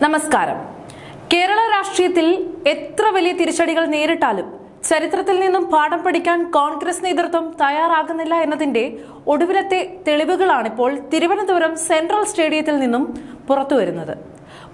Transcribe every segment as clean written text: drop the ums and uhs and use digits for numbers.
നമസ്കാരം. കേരള രാഷ്ട്രീയത്തിൽ എത്ര വലിയ തിരിച്ചടികൾ നേരിട്ടാലും ചരിത്രത്തിൽ നിന്നും പാഠം പഠിക്കാൻ കോൺഗ്രസ് നേതൃത്വം തയ്യാറാകുന്നില്ല എന്നതിന്റെ ഒടുവിലത്തെ തെളിവുകളാണിപ്പോൾ തിരുവനന്തപുരം സെൻട്രൽ സ്റ്റേഡിയത്തിൽ നിന്നും പുറത്തുവരുന്നത്.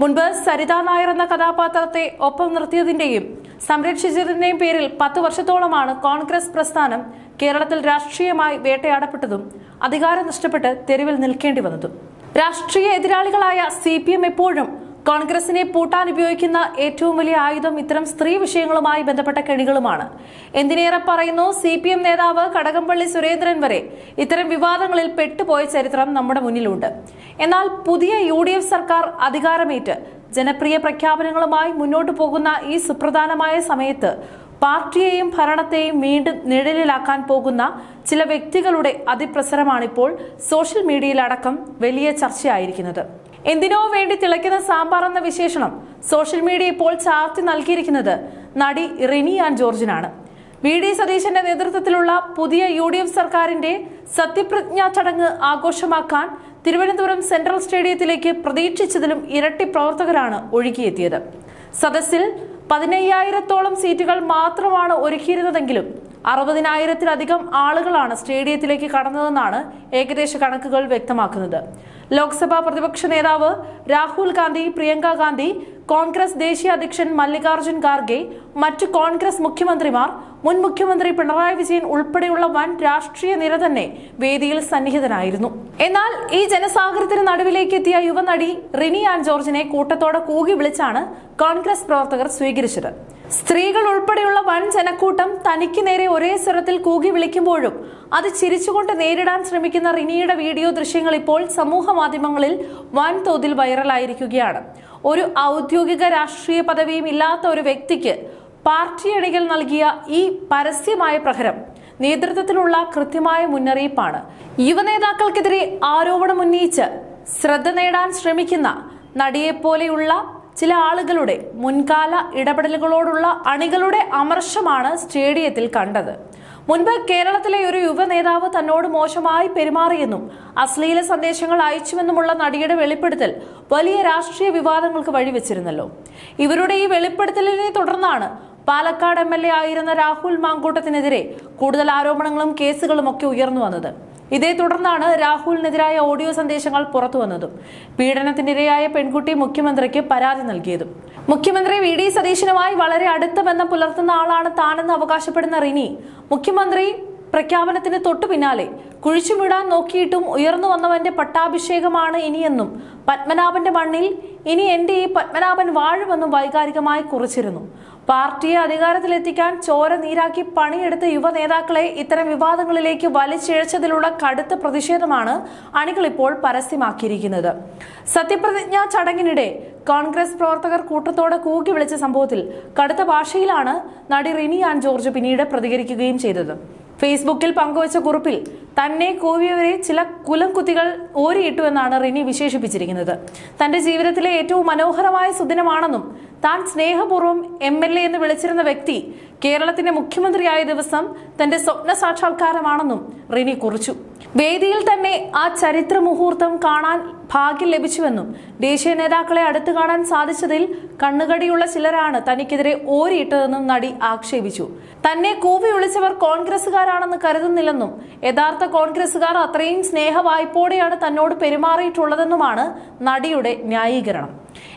മുൻപ് സരിത നായർ എന്ന കഥാപാത്രത്തെ ഒപ്പം നിർത്തിയതിന്റെയും സംരക്ഷിച്ചതിന്റെയും പേരിൽ 10 വർഷത്തോളമാണ് കോൺഗ്രസ് പ്രസ്ഥാനം കേരളത്തിൽ രാഷ്ട്രീയമായി വേട്ടയാടപ്പെട്ടതും അധികാരം നഷ്ടപ്പെട്ട് തെരുവിൽ നിൽക്കേണ്ടി വന്നതും. രാഷ്ട്രീയ എതിരാളികളായ CPM എപ്പോഴും കോൺഗ്രസിനെ പൂട്ടാൻ ഉപയോഗിക്കുന്ന ഏറ്റവും വലിയ ആയുധം ഇത്തരം സ്ത്രീ വിഷയങ്ങളുമായി ബന്ധപ്പെട്ട കെണികളുമാണ്. എന്തിനേറെ പറയുന്നു, CPM നേതാവ് കടകംപള്ളി സുരേന്ദ്രൻ വരെ ഇത്തരം വിവാദങ്ങളിൽ പെട്ടുപോയ ചരിത്രം നമ്മുടെ മുന്നിലുണ്ട്. എന്നാൽ പുതിയ UDF സർക്കാർ അധികാരമേറ്റ് ജനപ്രിയ പ്രഖ്യാപനങ്ങളുമായി മുന്നോട്ടു പോകുന്ന ഈ സുപ്രധാനമായ സമയത്ത് പാർട്ടിയെയും ഭരണത്തെയും വീണ്ടും നിഴലിലാക്കാൻ പോകുന്ന ചില വ്യക്തികളുടെ അതിപ്രസരമാണിപ്പോൾ സോഷ്യൽ മീഡിയയിലടക്കം വലിയ ചർച്ചയായിരിക്കുന്നത്. എന്തിനോ വേണ്ടി തിളയ്ക്കുന്ന സാമ്പാർ എന്ന വിശേഷണം സോഷ്യൽ മീഡിയ ഇപ്പോൾ ചാർത്തി നൽകിയിരിക്കുന്നത് നടി റിനി ആൻ ജോർജിനാണ്. VD സതീശന്റെ നേതൃത്വത്തിലുള്ള പുതിയ UDF സർക്കാരിന്റെ സത്യപ്രതിജ്ഞാ ചടങ്ങ് ആഘോഷമാക്കാൻ തിരുവനന്തപുരം സെൻട്രൽ സ്റ്റേഡിയത്തിലേക്ക് പ്രതീക്ഷിച്ചതിലും ഇരട്ടി പ്രവർത്തകരാണ് ഒഴുകിയെത്തിയത്. സദസ്സിൽ 15,000-ഓളം സീറ്റുകൾ മാത്രമാണ് ഒരുക്കിയിരുന്നതെങ്കിലും 60,000-ത്തിലധികം ആളുകളാണ് സ്റ്റേഡിയത്തിലേക്ക് കടന്നതെന്നാണ് ഏകദേശ കണക്കുകൾ വ്യക്തമാക്കുന്നത്. ലോക്സഭാ പ്രതിപക്ഷ നേതാവ് രാഹുൽ ഗാന്ധി, പ്രിയങ്ക ഗാന്ധി, കോൺഗ്രസ് ദേശീയ അധ്യക്ഷൻ മല്ലികാർജുൻ ഖാർഗെ, മറ്റു കോൺഗ്രസ് മുഖ്യമന്ത്രിമാർ, മുൻ മുഖ്യമന്ത്രി പിണറായി വിജയൻ ഉൾപ്പെടെയുള്ള വൻ രാഷ്ട്രീയ നിര തന്നെ വേദിയിൽ സന്നിഹിതനായിരുന്നു. എന്നാൽ ഈ ജനസാഗരത്തിന് നടുവിലേക്ക് എത്തിയ യുവനടി റിനി ആൻ ജോർജിനെ കൂട്ടത്തോടെ കൂകി വിളിച്ചാണ് കോൺഗ്രസ് പ്രവർത്തകർ സ്വീകരിച്ചത്. സ്ത്രീകൾ ഉൾപ്പെടെയുള്ള വൻ ജനക്കൂട്ടം തനിക്ക് നേരെ ഒരേ സ്വരത്തിൽ കൂകി വിളിക്കുമ്പോഴും അത് ചിരിച്ചുകൊണ്ട് നേരിടാൻ ശ്രമിക്കുന്ന റിനിയുടെ വീഡിയോ ദൃശ്യങ്ങൾ ഇപ്പോൾ സമൂഹ മാധ്യമങ്ങളിൽ വൻതോതിൽ വൈറലായിരിക്കുകയാണ്. ഒരു ഔദ്യോഗിക രാഷ്ട്രീയ പദവിയും ഇല്ലാത്ത ഒരു വ്യക്തിക്ക് പാർട്ടി അണികൾ നൽകിയ ഈ പരസ്യമായ പ്രഹരം നേതൃത്വത്തിനുള്ള കൃത്യമായ മുന്നറിയിപ്പാണ്. യുവനേതാക്കൾക്കെതിരെ ആരോപണം ഉന്നയിച്ച് ശ്രദ്ധ നേടാൻ ശ്രമിക്കുന്ന നടിയെപ്പോലെയുള്ള ചില ആളുകളുടെ മുൻകാല ഇടപെടലുകളോടുള്ള അണികളുടെ അമർഷമാണ് സ്റ്റേഡിയത്തിൽ കണ്ടത്. മുൻപ് കേരളത്തിലെ ഒരു യുവ നേതാവ് തന്നോട് മോശമായി പെരുമാറിയെന്നും അശ്ലീല സന്ദേശങ്ങൾ അയച്ചുവെന്നുമുള്ള നടിയുടെ വെളിപ്പെടുത്തൽ വലിയ രാഷ്ട്രീയ വിവാദങ്ങൾക്ക് വഴിവെച്ചിരുന്നല്ലോ. ഇവരുടെ ഈ വെളിപ്പെടുത്തലിനെ തുടർന്നാണ് പാലക്കാട് MLA ആയിരുന്ന രാഹുൽ മാങ്കൂട്ടത്തിനെതിരെ കൂടുതൽ ആരോപണങ്ങളും കേസുകളും ഒക്കെ ഉയർന്നു വന്നത്. ഇതേ തുടർന്നാണ് രാഹുലിനെതിരായ ഓഡിയോ സന്ദേശങ്ങൾ പുറത്തു വന്നതും പീഡനത്തിനിരയായ പെൺകുട്ടി മുഖ്യമന്ത്രിക്ക് പരാതി നൽകിയതും. മുഖ്യമന്ത്രി VD സതീശനുമായി വളരെ അടുത്ത ബന്ധം പുലർത്തുന്ന ആളാണ് താനെന്ന് അവകാശപ്പെടുന്ന റിനി മുഖ്യമന്ത്രി പ്രഖ്യാപനത്തിന് തൊട്ടു പിന്നാലെ കുഴിച്ചുവിടാൻ നോക്കിയിട്ടും ഉയർന്നു വന്നവന്റെ പട്ടാഭിഷേകമാണ് ഇനിയെന്നും പത്മനാഭന്റെ മണ്ണിൽ ഇനി എന്റെ ഈ പത്മനാഭൻ വാഴുമെന്നും വൈകാരികമായി കുറിച്ചിരുന്നു. പാർട്ടിയെ അധികാരത്തിലെത്തിക്കാൻ ചോര നീരാക്കി പണിയെടുത്ത യുവ നേതാക്കളെ ഇത്തരം വിവാദങ്ങളിലേക്ക് വലിച്ചിഴച്ചതിലുള്ള കടുത്ത പ്രതിഷേധമാണ് അണികൾ ഇപ്പോൾ പരസ്യമാക്കിയിരിക്കുന്നത്. സത്യപ്രതിജ്ഞാ ചടങ്ങിനിടെ കോൺഗ്രസ് പ്രവർത്തകർ കൂട്ടത്തോടെ കൂകി വിളിച്ച സംഭവത്തിൽ കടുത്ത ഭാഷയിലാണ് നടി റിനി ആൻ ജോർജ് പിന്നീട് പ്രതികരിക്കുകയും ചെയ്തത്. ഫേസ്ബുക്കിൽ പങ്കുവച്ച കുറിപ്പിൽ തന്നെ കൂവിയവരെ ചില കുലം കുത്തികൾ ഓരിയിട്ടുവെന്നാണ് റിനി വിശേഷിപ്പിച്ചിരിക്കുന്നത്. തന്റെ ജീവിതത്തിലെ ഏറ്റവും മനോഹരമായ സുദിനമാണെന്നും താൻ സ്നേഹപൂർവ്വം MLA എന്ന് വിളിച്ചിരുന്ന വ്യക്തി കേരളത്തിന്റെ മുഖ്യമന്ത്രിയായ ദിവസം തന്റെ സ്വപ്ന സാക്ഷാത്കാരമാണെന്നും റിനി കുറിച്ചു. വേദിയിൽ തന്നെ ആ ചരിത്ര മുഹൂർത്തം കാണാൻ ഭാഗ്യം ലഭിച്ചുവെന്നും ദേശീയ നേതാക്കളെ അടുത്തു കാണാൻ സാധിച്ചതിൽ കണ്ണുകടിയുള്ള ചിലരാണ് തനിക്കെതിരെ ഓരിയിട്ടതെന്നും നടി ആക്ഷേപിച്ചു. തന്നെ കൂവി വിളിച്ചവർ കോൺഗ്രസുകാരാണെന്ന് കരുതുന്നില്ലെന്നും യഥാർത്ഥ കോൺഗ്രസുകാർ അത്രയും സ്നേഹവായ്പോടെയാണ് തന്നോട് പെരുമാറിയിട്ടുള്ളതെന്നുമാണ് നടിയുടെ ന്യായീകരണം.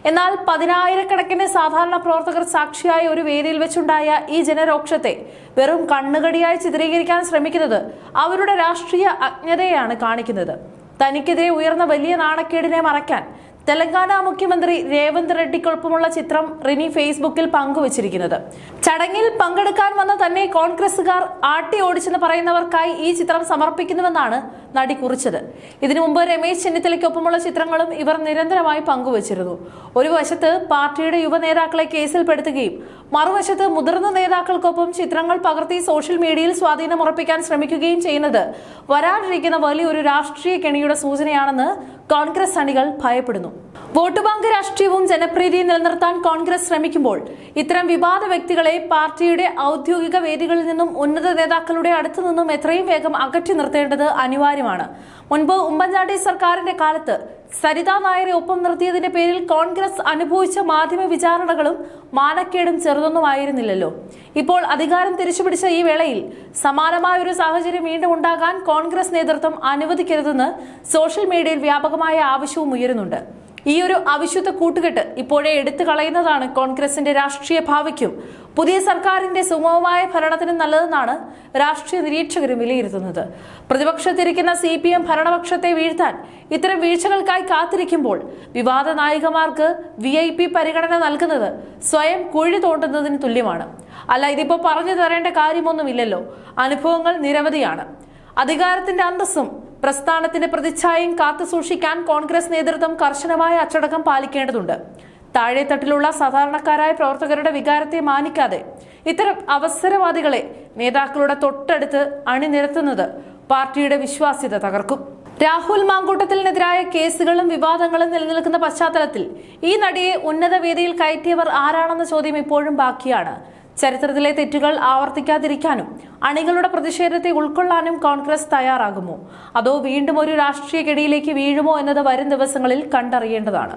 എന്നാൽ 10,000-കണക്കിന് സാധാരണ പ്രവർത്തകർ സാക്ഷിയായ ഒരു വേദിയിൽ വെച്ചുണ്ടായ ഈ ജനരോക്ഷത്തെ വെറും കണ്ണുകടിയായി ചിത്രീകരിക്കാൻ ശ്രമിക്കുന്നത് അവരുടെ രാഷ്ട്രീയ അജ്ഞതയാണ് കാണിക്കുന്നത്. തനിക്കെതിരെ ഉയർന്ന വലിയ നാണക്കേടിനെ മറയ്ക്കാൻ തെലങ്കാന മുഖ്യമന്ത്രി രേവന്ത് റെഡ്ഡിക്കൊപ്പമുള്ള ചിത്രം റിനി ഫേസ്ബുക്കിൽ പങ്കുവച്ചിരിക്കുന്നത്. ചടങ്ങിൽ പങ്കെടുക്കാൻ വന്ന തന്നെ കോൺഗ്രസുകാർ ആട്ടി ഓടിച്ചെന്ന് പറയുന്നവർക്കായി ഈ ചിത്രം സമർപ്പിക്കുന്നുവെന്നാണ് നടി കുറിച്ചത്. ഇതിനു മുമ്പ് രമേശ് ചെന്നിത്തലയ്ക്കൊപ്പമുള്ള ചിത്രങ്ങളും ഇവർ നിരന്തരമായി പങ്കുവച്ചിരുന്നു. ഒരു വശത്ത് പാർട്ടിയുടെ യുവ നേതാക്കളെ കേസിൽപ്പെടുത്തുകയും മറുവശത്ത് മുതിർന്ന നേതാക്കൾക്കൊപ്പം ചിത്രങ്ങൾ പകർത്തി സോഷ്യൽ മീഡിയയിൽ സ്വാധീനം ഉറപ്പിക്കാൻ ശ്രമിക്കുകയും ചെയ്യുന്നത് വരാനിരിക്കുന്ന വലിയൊരു രാഷ്ട്രീയ കെണിയുടെ സൂചനയാണെന്ന് കോൺഗ്രസ് അണികൾ ഭയപ്പെടുന്നു. വോട്ട് ബാങ്ക് രാഷ്ട്രീയവും ജനപ്രീതിയും നിലനിർത്താൻ കോൺഗ്രസ് ശ്രമിക്കുമ്പോൾ ഇത്തരം വിവാദ വ്യക്തികളെ പാർട്ടിയുടെ ഔദ്യോഗിക വേദികളിൽ നിന്നും ഉന്നത നേതാക്കളുടെ അടുത്തു നിന്നും എത്രയും വേഗം അകറ്റി നിർത്തേണ്ടത് അനിവാര്യമാണ്. മുൻപ് ഉമ്മൻചാണ്ടി സർക്കാരിന്റെ കാലത്ത് സരിതാ നായരെ ഒപ്പം നിർത്തിയതിന്റെ പേരിൽ കോൺഗ്രസ് അനുഭവിച്ച മാധ്യമ വിചാരണകളും മാനക്കേടും ചെറുതൊന്നുമായിരുന്നില്ലല്ലോ. ഇപ്പോൾ അധികാരം തിരിച്ചുപിടിച്ച ഈ വേളയിൽ സമാനമായ ഒരു സാഹചര്യം വീണ്ടും ഉണ്ടാകാൻ കോൺഗ്രസ് നേതൃത്വം അനുവദിക്കരുതെന്ന് സോഷ്യൽ മീഡിയയിൽ വ്യാപകമായ ആവശ്യവും ഉയരുന്നുണ്ട്. ഈ ഒരു അവിശുദ്ധ കൂട്ടുകെട്ട് ഇപ്പോഴേ എടുത്തു കളയുന്നതാണ് കോൺഗ്രസിന്റെ രാഷ്ട്രീയ ഭാവിക്കും പുതിയ സർക്കാരിന്റെ സുഗമമായ ഭരണത്തിനും നല്ലതെന്നാണ് രാഷ്ട്രീയ നിരീക്ഷകരും വിലയിരുത്തുന്നത്. പ്രതിപക്ഷത്തിരിക്കുന്ന CPM ഭരണപക്ഷത്തെ വീഴ്ത്താൻ ഇത്തരം വീഴ്ചകൾക്കായി കാത്തിരിക്കുമ്പോൾ വിവാദ നായികമാർക്ക് VIP പരിഗണന നൽകുന്നത് സ്വയം കുഴി തോണ്ടുന്നതിന് തുല്യമാണ്. അല്ല, ഇതിപ്പോ പറഞ്ഞു തരേണ്ട കാര്യമൊന്നുമില്ലല്ലോ. അനുഭവങ്ങൾ നിരവധിയാണ്. അധികാരത്തിന്റെ അന്തസ്സും പ്രസ്ഥാനത്തിന്റെ പ്രതിച്ഛായയും കാത്തു സൂക്ഷിക്കാൻ കോൺഗ്രസ് നേതൃത്വം കർശനമായ അച്ചടക്കം പാലിക്കേണ്ടതുണ്ട്. താഴെത്തട്ടിലുള്ള സാധാരണക്കാരായ പ്രവർത്തകരുടെ വികാരത്തെ മാനിക്കാതെ ഇത്തരം അവസരവാദികളെ നേതാക്കളുടെ തൊട്ടടുത്ത് അണിനിരത്തുന്നത് പാർട്ടിയുടെ വിശ്വാസ്യത തകർക്കും. രാഹുൽ മാങ്കൂട്ടത്തിനെതിരായ കേസുകളും വിവാദങ്ങളും നിലനിൽക്കുന്ന പശ്ചാത്തലത്തിൽ ഈ നടിയെ ഉന്നത വേദിയിൽ കയറ്റിയവർ ആരാണെന്ന ചോദ്യം ഇപ്പോഴും ബാക്കിയാണ്. ചരിത്രത്തിലെ തെറ്റുകൾ ആവർത്തിക്കാതിരിക്കാനും അണികളുടെ പ്രതിഷേധത്തെ ഉൾക്കൊള്ളാനും കോൺഗ്രസ് തയ്യാറാകുമോ, അതോ വീണ്ടും ഒരു രാഷ്ട്രീയ കെടിയിലേക്ക് വീഴുമോ എന്നത് വരും ദിവസങ്ങളിൽ കണ്ടറിയേണ്ടതാണ്.